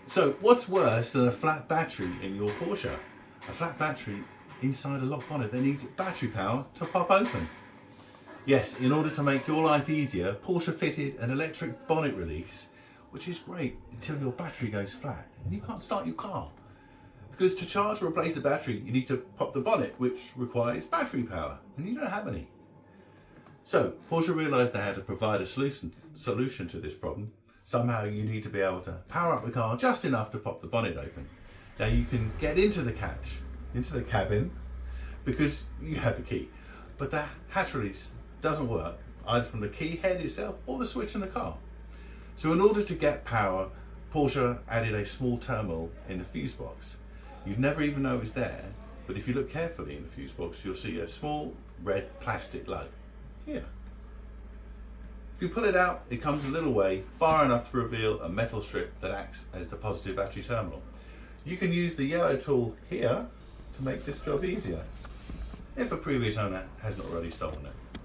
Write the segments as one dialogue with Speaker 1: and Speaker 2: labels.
Speaker 1: So what's worse than a flat battery in your Porsche? A flat battery inside a locked bonnet that needs battery power to pop open. Yes, in order to make your life easier, Porsche fitted an electric bonnet release, which is great until your battery goes flat and you can't start your car. Because to charge or replace the battery, you need to pop the bonnet, which requires battery power, and you don't have any. So Porsche realised they had to provide a solution to this problem. Somehow you need to be able to power up the car just enough to pop the bonnet open. Now you can get into the cabin, because you have the key, but the hatch release doesn't work either from the key head itself or the switch in the car. So in order to get power, Porsche added a small terminal in the fuse box. You'd never even know it was there, but if you look carefully in the fuse box, you'll see a small red plastic lug here. If you pull it out, it comes a little way, far enough to reveal a metal strip that acts as the positive battery terminal. You can use the yellow tool here to make this job easier, if a previous owner hasn't already stolen it.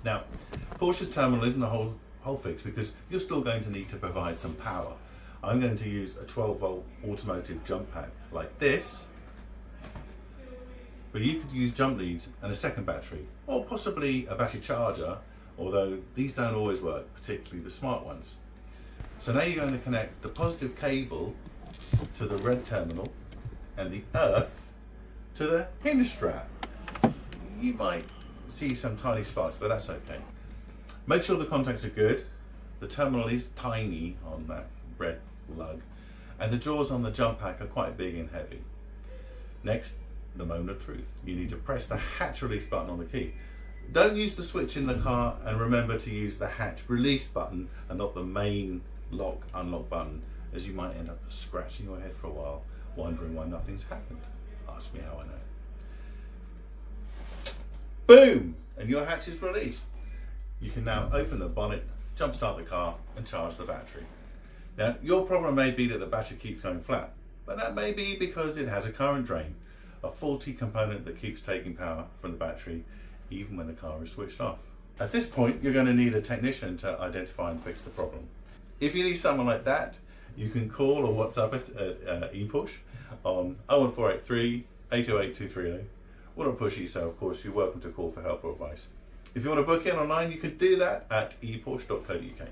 Speaker 1: Now, Porsche's terminal isn't a whole fix, because you're still going to need to provide some power. I'm going to use a 12-volt automotive jump pack like this, but you could use jump leads and a second battery, or possibly a battery charger, although these don't always work, particularly the smart ones. So now you're going to connect the positive cable to the red terminal and the earth to the hinge strap. You might see some tiny sparks, but that's okay. Make sure the contacts are good. The terminal is tiny on that red lug, and the jaws on the jump pack are quite big and heavy. Next, the moment of truth. You need to press the hatch release button on the key. Don't use the switch in the car, and remember to use the hatch release button and not the main lock unlock button, as you might end up scratching your head for a while, wondering why nothing's happened. Ask me how I know. Boom! And your hatch is released. You can now open the bonnet, jump start the car and charge the battery. Now, your problem may be that the battery keeps going flat, but that may be because it has a current drain, a faulty component that keeps taking power from the battery even when the car is switched off. At this point, you're going to need a technician to identify and fix the problem. If you need someone like that, you can call or WhatsApp us at ePush on 01483 808 230. We're not pushy, so of course you're welcome to call for help or advice. If you want to book in online, you can do that at ePush.co.uk.